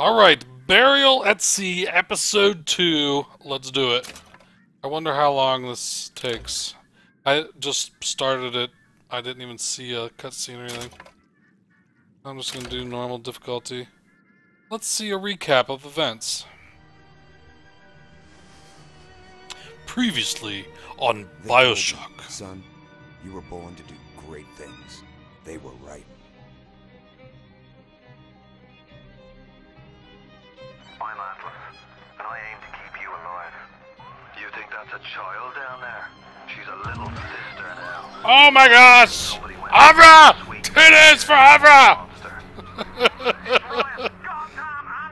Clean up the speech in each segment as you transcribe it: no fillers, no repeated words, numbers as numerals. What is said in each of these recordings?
Alright, Burial at Sea, Episode 2. Let's do it. I wonder how long this takes. I just started it. I didn't even see a cutscene or anything. I'm just gonna do normal difficulty. Let's see a recap of events. Previously on Bioshock. Son, you were born to do great things. They were right. I'm Atlas, and I aim to keep you alive. You think that's a child down there? She's a little sister now. Oh my gosh! Avra! Titties for Avra!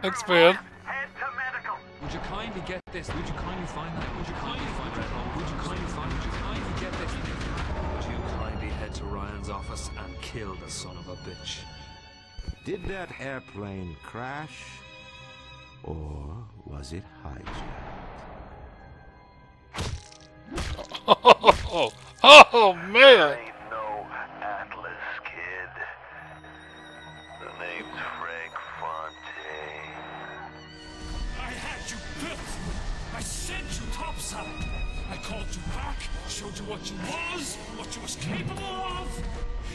Thanks, man. Would you kindly get this? Would you kindly find that? Would you kindly find that home? Would you kindly find? Would you kindly get this? Would you kindly head to Ryan's office and kill the son of a bitch? Did that airplane crash? Or was it hijacked? Oh man! Ain't no Atlas, kid. The name's Confronting. I had you built. I sent you topside. I called you back, showed you what you was capable of.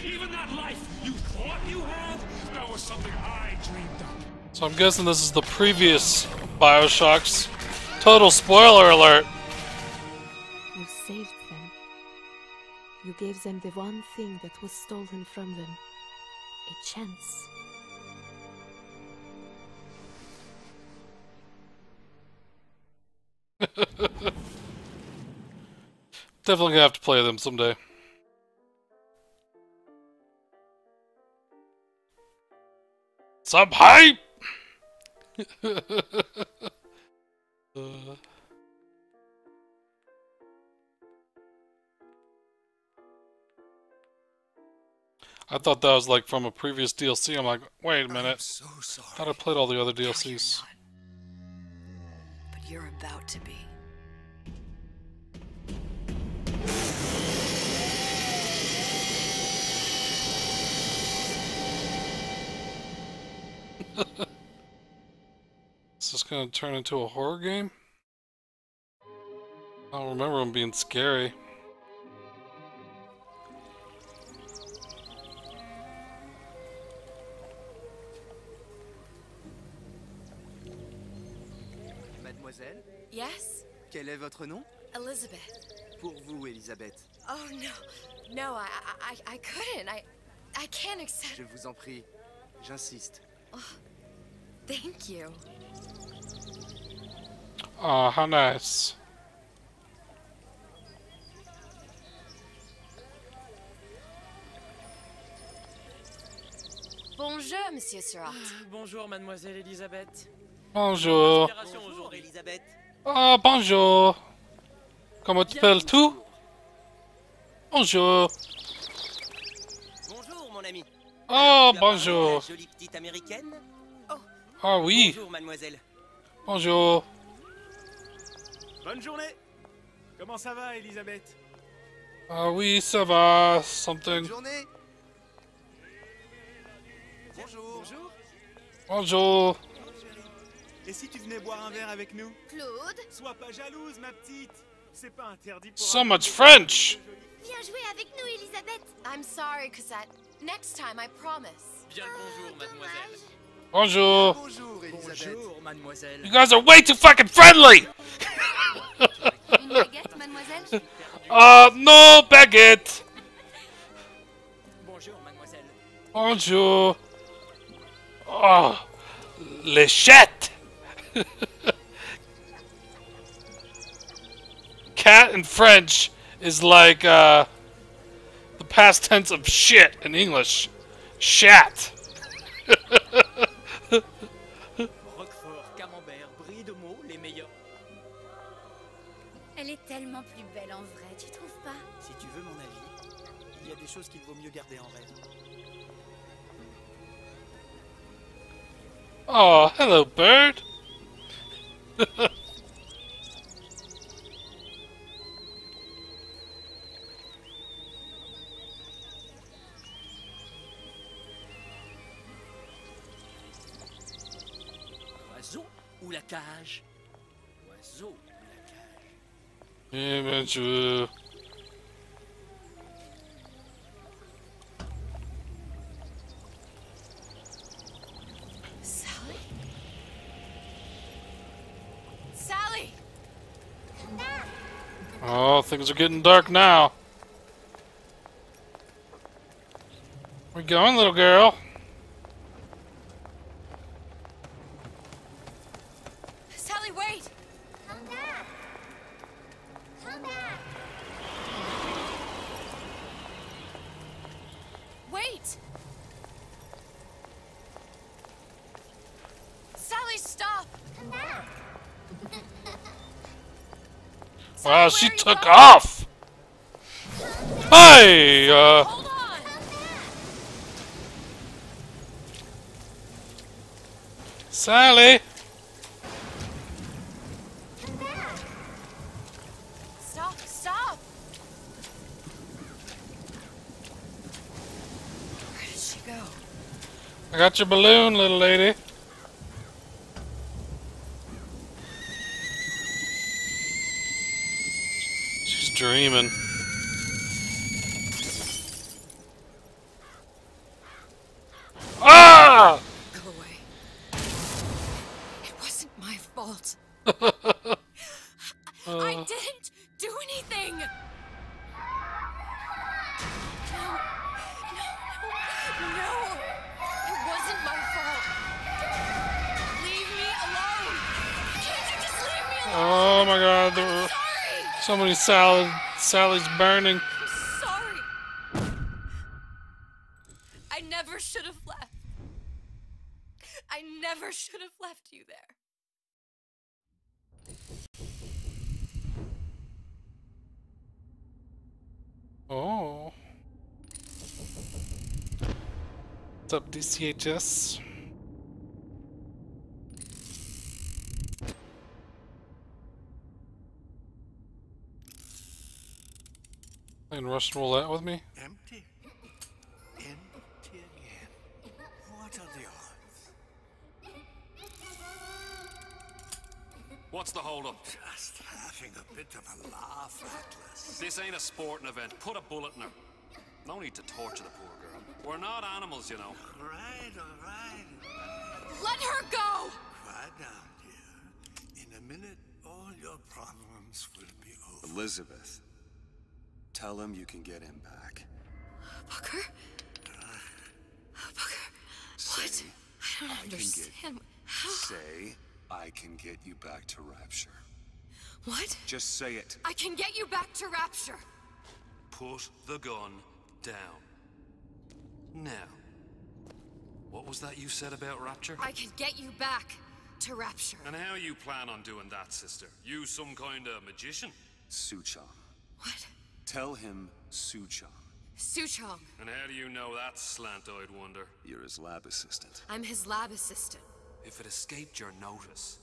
Even that life you thought you had, that was something I dreamed up. So I'm guessing this is the previous Bioshocks. Total spoiler alert! You saved them. You gave them the one thing that was stolen from them. A chance. Definitely gonna have to play them someday. Some hype! I thought that was like from a previous DLC. I'm like, wait a minute. I'm so sorry. I thought I played all the other DLCs. But you're about to be. Is this gonna turn into a horror game? I don't remember them being scary. Mademoiselle, Yes? quel est votre nom? Elizabeth. Pour vous, Elisabeth. Oh no. No, I couldn't. I can't accept. Je vous en prie, j'insiste. Thank you. Aw, how nice. Bonjour, Monsieur Surratt. Bonjour, mademoiselle Elisabeth. Bonjour. Bonjour, Elisabeth. Oh, bonjour. Comment tu t'appelles tout? Bonjour. Bonjour, mon ami. Oh, Tu as parlé à bonjour. la jolie petite américaine. Ah oui. Bonjour, mademoiselle. Bonjour. Bonne journée. Comment ça va, Elisabeth? Ah oui, ça va. Something. Bonne journée. Bonjour. Bonjour. Bonjour. Et si tu venais boire un verre avec nous? Claude, Sois pas jalouse, ma petite. C'est pas interdit pour So un much homme. French. viens jouer avec nous, Elisabeth. I'm sorry, Cosette. Next time, I promise. Bien le bonjour, mademoiselle. Bonjour. Bonjour, Elisabeth. Bonjour, mademoiselle. You guys are way too fucking friendly. Une baguette, mademoiselle? No baguette. Bonjour, mademoiselle. Bonjour. Oh, les chats. Cat in French is like the past tense of shit in English. Shat. Roquefort, camembert, brie de mots, les meilleurs. Elle est tellement plus belle en vrai, tu trouves pas? Si tu veux mon avis, il y a des choses qu'il vaut mieux garder en rêve. Oh, hello, bird. la cage? Oiseau ou la cage? Eh ben, tu veux... Sally? Sally! Oh, things are getting dark now. Where you going, little girl? Sally, wait! Come back. Come back. Wait! Sally, stop! Come back. Wow, Sally, she where are you took going? off! Hey, Hold on! Sally! Come back. Stop, stop! Where did she go? I got your balloon, little lady. She's dreaming. Ah! Go away. It wasn't my fault. I didn't do anything! No. No! It wasn't my fault. Leave me alone! Can't you just leave me alone? Oh my god, there were Sorry! so many Sally's burning. I'm sorry. I never should have left. I never should have left you there. Oh. What's up, DCHS? Playing Russian roulette with me? Empty. Empty again. What are the odds? What's the hold-up? Just having a bit of a laugh, Atlas. This ain't a sporting event. Put a bullet in her. No need to torture the poor girl. We're not animals, you know. All right, all right. Let her go! Quiet down, dear. In a minute, all your problems will be over. Elizabeth, tell him you can get him back. Booker? Booker? What? Say, I don't understand. How? Say, I can get you back to Rapture. What? Just say it. I can get you back to Rapture. Put the gun down. Now, what was that you said about Rapture? I can get you back to Rapture. And how you plan on doing that, sister? You some kind of magician? Suchong. What? Tell him Suchong. Suchong. And how do you know that, slant-eyed wonder? You're his lab assistant. I'm his lab assistant. If it escaped your notice,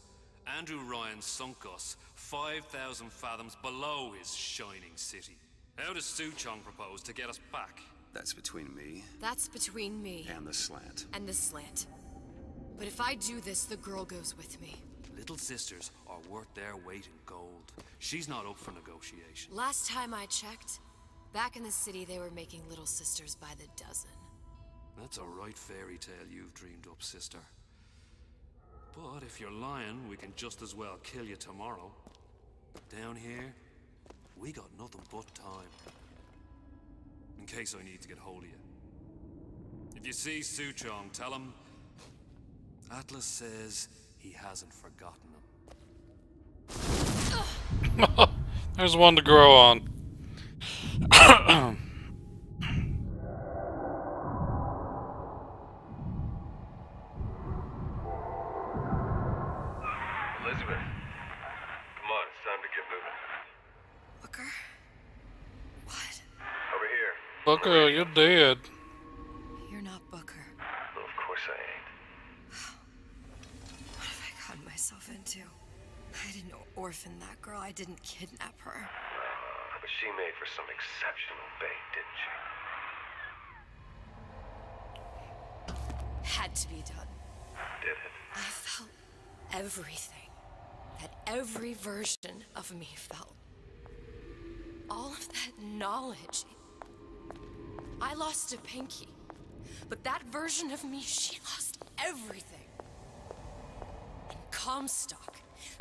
Andrew Ryan sunk us 5,000 fathoms below his shining city. How does Suchong propose to get us back? That's between me That's between me and the slant. and the slant. But if I do this, the girl goes with me. Little sisters are worth their weight in gold. She's not up for negotiation. Last time I checked, back in the city they were making little sisters by the dozen. That's a right fairy tale you've dreamed up, sister. But if you're lying, we can just as well kill you tomorrow. Down here, we got nothing but time. In case I need to get hold of you. If you see Suchong, tell him Atlas says he hasn't forgotten him. There's one to grow on. Elizabeth, come on, it's time to get moving. Booker? What? Over here. Booker, you're dead. You're not Booker. Well, of course I ain't. What have I gotten myself into? I didn't orphan that girl. I didn't kidnap her. But she made for some exceptional bait, didn't she? Had to be done. Did it? I felt everything. that every version of me felt. All of that knowledge. I lost a pinky, but that version of me, she lost everything. And Comstock,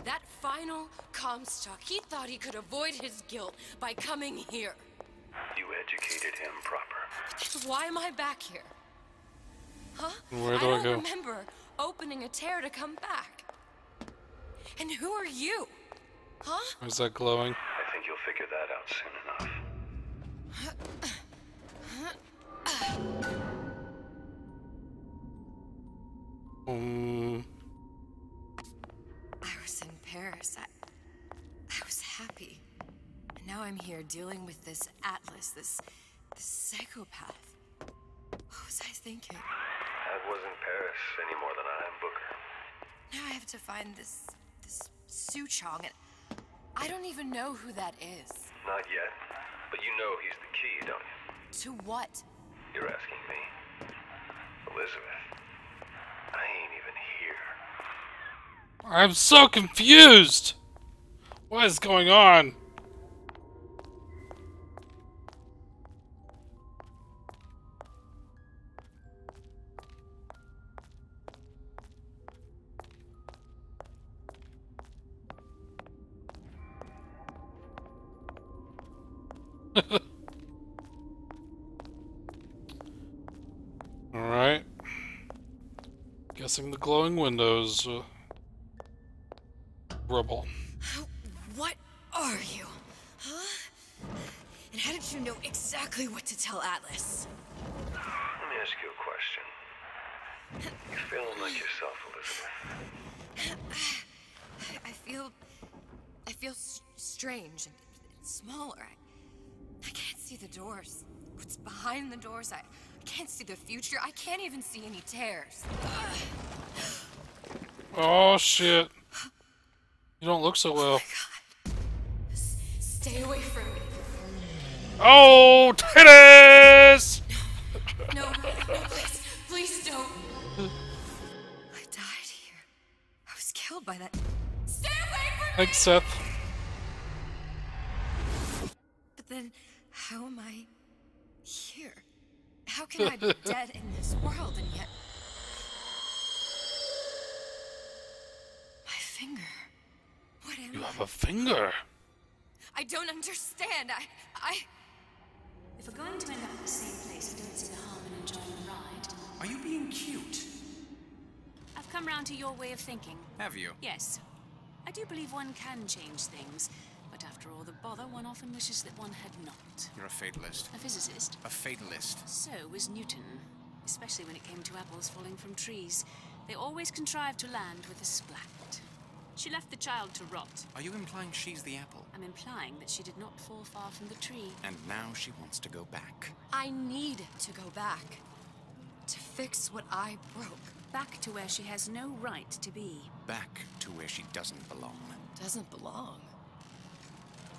that final Comstock, he thought he could avoid his guilt by coming here. You educated him proper. Why am I back here? Huh? Where do I don't go? remember opening a tear to come back. And who are you? Huh? Is that glowing? I think you'll figure that out soon enough. I was in Paris. I was happy. And now I'm here dealing with this Atlas, this psychopath. What was I thinking? I wasn't Paris any more than I am Booker. Now I have to find this Suchong, and I don't even know who that is. Not yet, but you know he's the key, don't you? To what? You're asking me. Elizabeth, I ain't even here. I'm so confused! What is going on? Alright. Guessing the glowing windows. Rubble. What are you? Huh? And how did you know exactly what to tell Atlas? Let me ask you a question. You feeling like yourself, Elizabeth? I feel strange and smaller. I can't see the doors. What's behind the doors? I can't see the future. I can't even see any tears. Oh shit. You don't look so well. Oh my God. Stay away from me. Oh, titties! No, please. Please don't. I died here. I was killed by that. Stay away from me! Thanks, Seth. But then, how am I here? How can I be dead in this world and yet... My finger. What am You I? have a finger. I don't understand. If we're going to end up at the same place, I don't see the harm in enjoying the ride. Are you being cute? I've come round to your way of thinking. Have you? Yes. I do believe one can change things, but after all the bother, one often wishes that one had not. You're a fatalist. A physicist. A fatalist. So was Newton, especially when it came to apples falling from trees. They always contrived to land with a splat. She left the child to rot. Are you implying she's the apple? I'm implying that she did not fall far from the tree. And now she wants to go back. I need to go back. To fix what I broke. Back to where she has no right to be. Back to where she doesn't belong. Doesn't belong?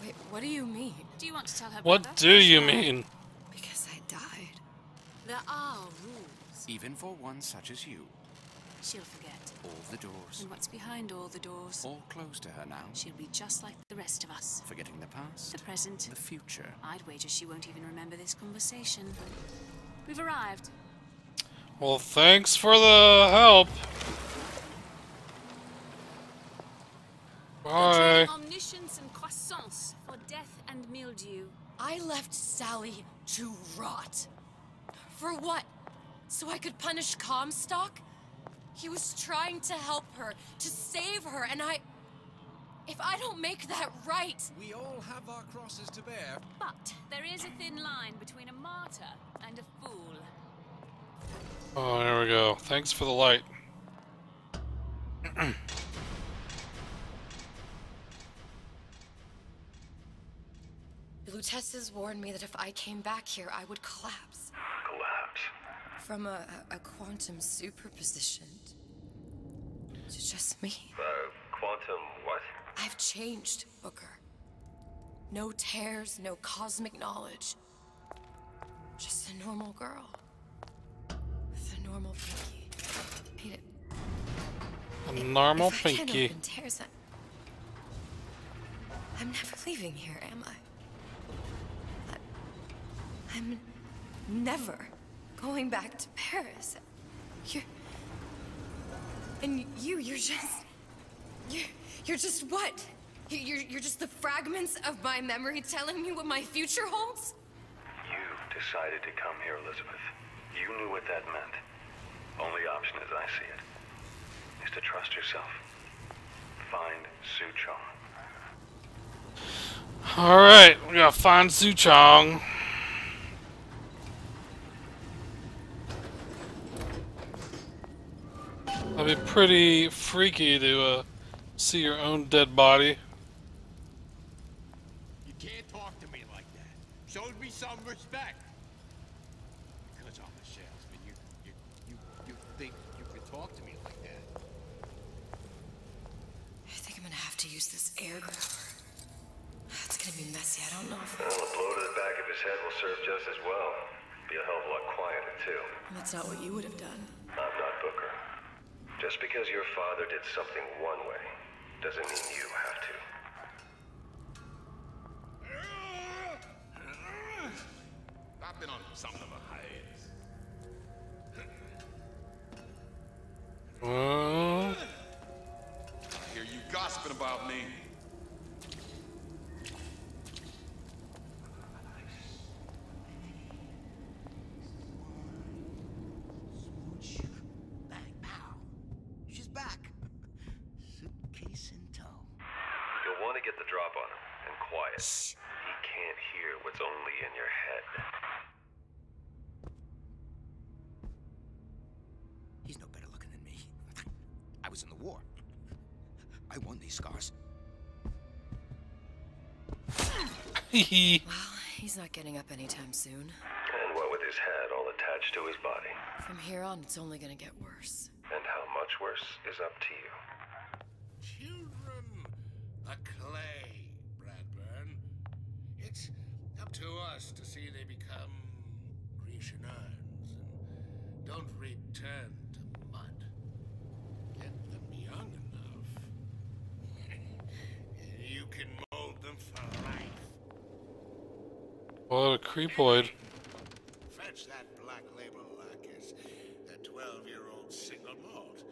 Wait, what do you mean? Do you want to tell her What brother? do you mean? Because I died. There are rules. Even for one such as you. She'll forget. All the doors. And what's behind all the doors? All closed to her now. She'll be just like the rest of us. Forgetting the past. The present. The future. I'd wager she won't even remember this conversation. We've arrived. Well, thanks for the help. Bye. Omniscience and croissance for death and mildew. I left Sally to rot. For what? So I could punish Comstock? He was trying to help her, to save her, and if I don't make that right... We all have our crosses to bear. But there is a thin line between a martyr and a fool. Oh, there we go. Thanks for the light. The Lutesses warned me that if I came back here, I would collapse. Collapse? From a quantum superposition to just me. Quantum what? I've changed, Booker. No tears, no cosmic knowledge. Just a normal girl. With a normal pinky. Hate it. A normal if I can't pinky. open tears, I'm never leaving here, am I? I'm never going back to Paris. You're just what? You're just the fragments of my memory telling me what my future holds? You decided to come here, Elizabeth. You knew what that meant. Only option, as I see it, is to trust yourself. Find Suchong. Alright, we gotta find Suchong. That'd be pretty freaky to see your own dead body. You can't talk to me like that. Show me some respect. Because I'm a salesman, you think you can talk to me like that? I think I'm gonna have to use this air grabber. It's gonna be messy. I don't know if... Well, a blow to the back of his head will serve just as well. Be a hell of a lot quieter, too. That's not what you would have done. I'm not Booker. Just because your father did something one way, doesn't mean you have to. I've been on something of a hiatus. I hear you gossiping about me. Bang, pow. She's back. Suitcase in tow. You'll want to get the drop on him, and quiet. He can't hear what's only in your head. He's no better looking than me. I was in the war. I won these scars. Well, he's not getting up anytime soon. And what with his head all attached to his body. From here on, it's only gonna get worse. And how much worse is up to you. Children are clay, Bradburn. It's up to us to see they become Grecian urns and don't return to mud. Get them young enough. You can mold them for life. What a creepoid. Fetch that black label lacquers, that 12-year-old single malt.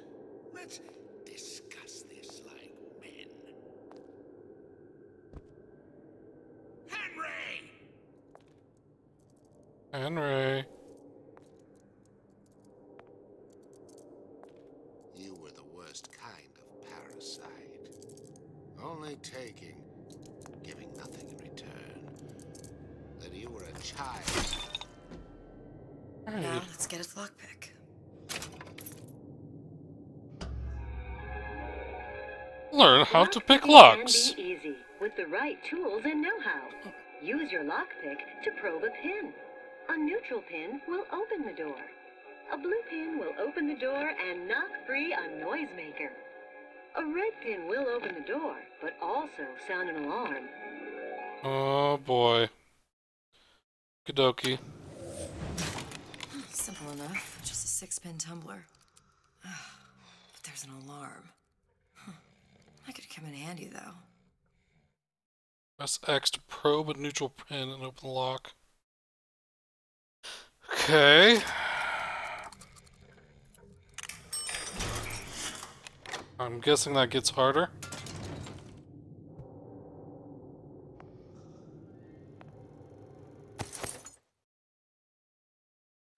Let's discuss this like men. Henry! Henry. You were the worst kind of parasite. Only taking, giving nothing in return. That you were a child. Now, let's get its lockpick. Learn how to pick locks. Can be easy with the right tools and know-how. Use your lockpick to probe a pin. A neutral pin will open the door. A blue pin will open the door and knock free a noisemaker. A red pin will open the door, but also sound an alarm. Oh boy. Okie Simple enough. Just a 6-pin tumbler. But there's an alarm. That could come in handy, though. Press X to probe a neutral pin and open the lock. Okay. I'm guessing that gets harder.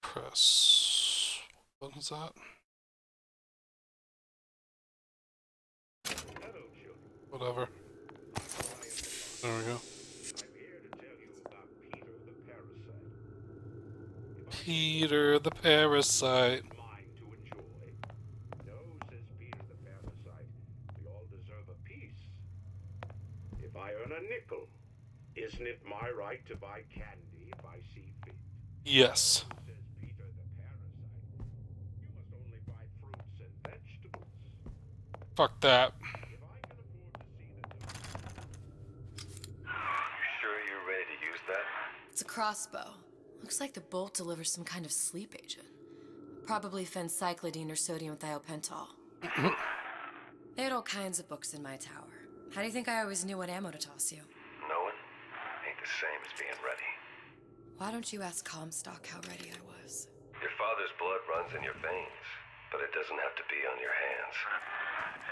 Press... What is that? Whatever. There we go. Peter the Parasite. If I earn a nickel, isn't it my right to buy candy if I see fit? Yes. Says Peter the Parasite. You must only buy fruits and vegetables. Fuck that. You sure you're ready to use that? It's a crossbow. Looks like the bolt delivers some kind of sleep agent. Probably phencyclidine or sodium thiopental. They had all kinds of books in my tower. How do you think I always knew what ammo to toss you? Knowing ain't the same as being ready. Why don't you ask Comstock how ready I was? Your father's blood runs in your veins, but it doesn't have to be on your hands.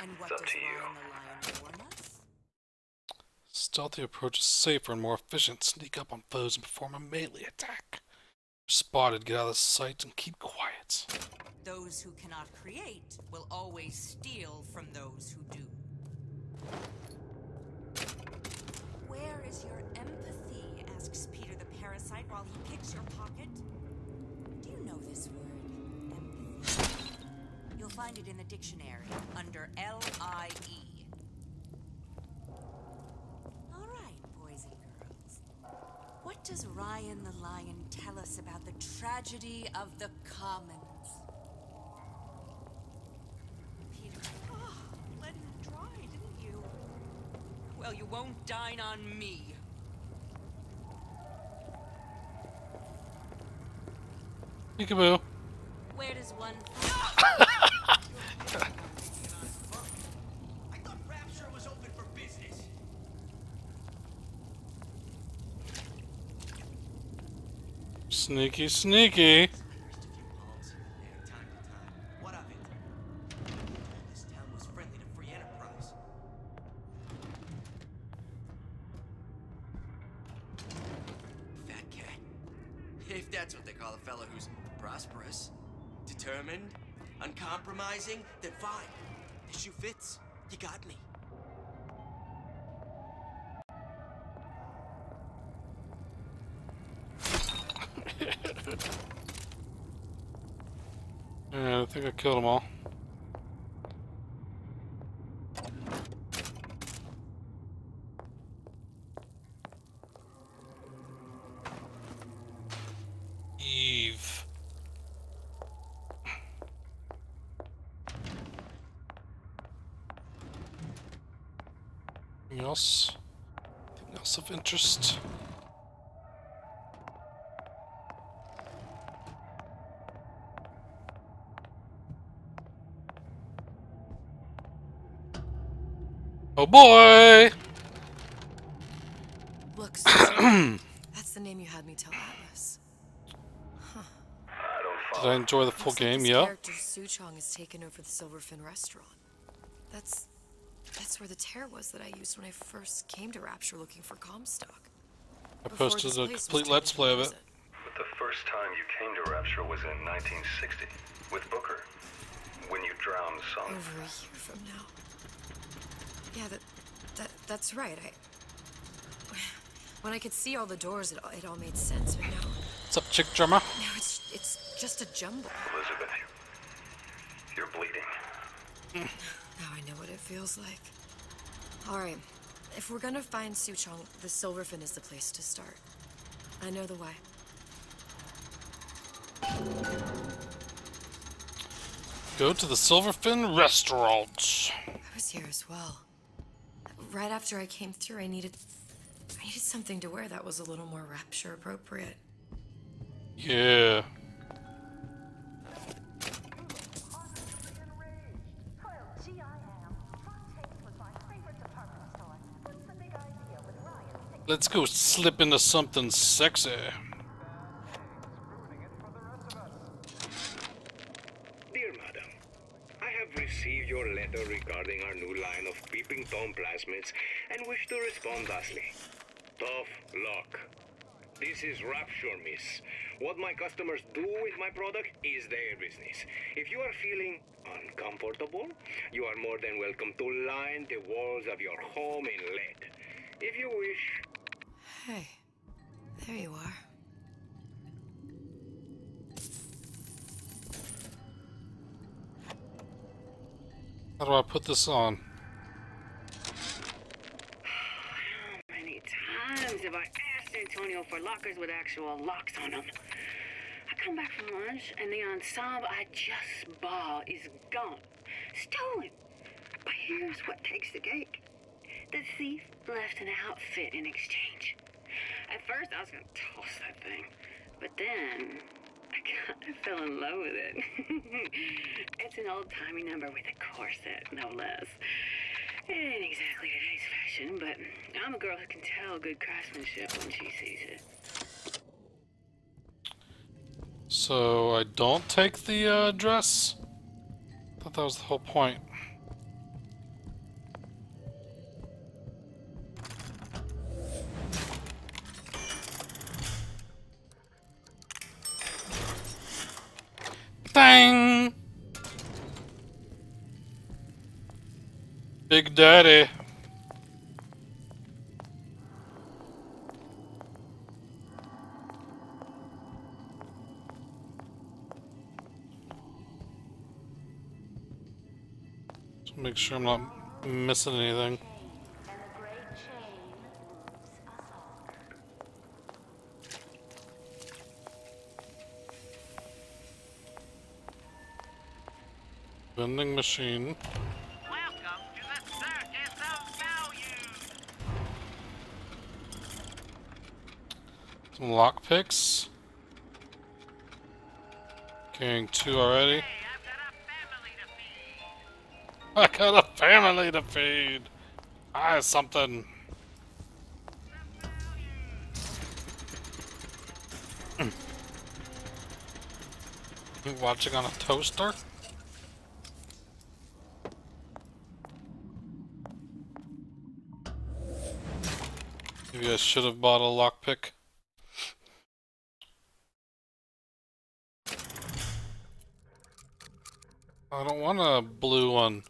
And what It's up does to you. Ryan the Lion warn us? Stealthy approach is safer and more efficient. Sneak up on foes and perform a melee attack. Spotted, get out of sight and keep quiet. Those who cannot create will always steal from those who do. Where is your empathy? Asks Peter the parasite while he picks your pocket. Do you know this word, empathy? You'll find it in the dictionary under L-I-E. All right, boys and girls. What does Ryan the Lion tell us about the tragedy of the commons? Peter, let him try, didn't you? Well, you won't dine on me. Peekaboo. Where does one... I thought Rapture was open for business. Sneaky, sneaky. What of it? This town was friendly to free enterprise. Fat cat. If that's what they call a fellow who's prosperous, determined, uncompromising, then fine. The shoe fits. You got me. Yeah, I think I killed them all. Eve. Anything else? Anything else of interest? Oh boy! Look, Suchong, that's the name you had me tell Atlas. Huh. Did I enjoy the full Looks game? like this Yeah. character Suchong has taken over the Silverfin restaurant. That's where the tear was that I used when I first came to Rapture looking for Comstock. I Before posted this a place was complete turned let's into play a of it. prison. But the first time you came to Rapture was in 1960, with Booker, when you drowned Son. Over a year from now. Yeah, that's right. When I could see all the doors, it all made sense, but now... What's up, chick drummer? Now it's just a jumble. Elizabeth, you're bleeding. Now I know what it feels like. Alright, if we're gonna find Suchong, the Silverfin is the place to start. I know the way. Go to the Silverfin restaurant. I was here as well. Right after I came through, I needed something to wear that was a little more Rapture appropriate. Yeah. Let's go slip into something sexy. Dear Madam, I have received your letter regarding our new line of peeping Tom plasmids and wish to respond thusly. Tough luck. This is Rapture, miss. What my customers do with my product is their business. If you are feeling uncomfortable, you are more than welcome to line the walls of your home in lead. If you wish. Hey, there you are. How do I put this on? How many times have I asked Antonio for lockers with actual locks on them? I come back from lunch and the ensemble I just bought is gone. Stolen. But here's what takes the cake. The thief left an outfit in exchange. At first I was gonna toss that thing, but then I kind of fell in love with it. It's an old-timey number with a corset, no less. It ain't exactly today's fashion, but I'm a girl who can tell good craftsmanship when she sees it. So I don't take the dress? I thought that was the whole point. Dang! Big Daddy. Just make sure I'm not missing anything. Vending machine. Welcome to the Circus of Values. Some lockpicks. Carrying 2 already. I got a family to feed. Ah, something. You watching on a toaster? Maybe I should have bought a lockpick. I don't want a blue one.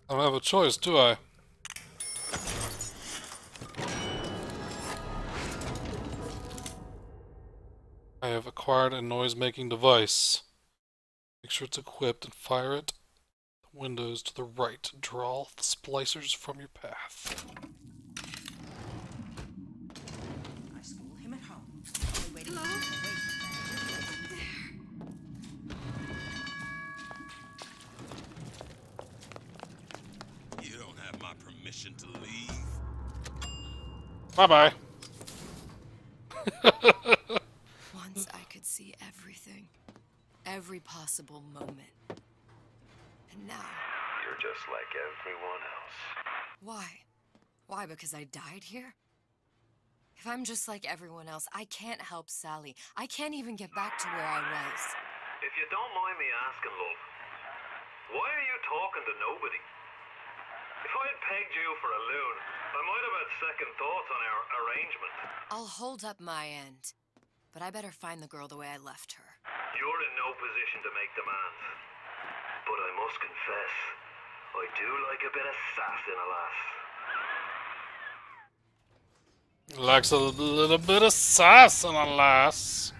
I don't have a choice, do I? I have acquired a noise-making device. Make sure it's equipped and fire it. The windows to the right to draw the splicers from your path. I school him at home. Only waiting for him to wait. You don't have my permission to leave. Bye-bye. Once I could see everything. Every possible moment. And now... You're just like everyone else. Why? Why, because I died here? If I'm just like everyone else, I can't help Sally. I can't even get back to where I was. If you don't mind me asking, love, why are you talking to nobody? If I had pegged you for a loon, I might have had second thoughts on our arrangement. I'll hold up my end. But I better find the girl the way I left her. You're in no position to make demands. But I must confess, I do like a bit of sass in a lass. Likes a little bit of sass in a lass.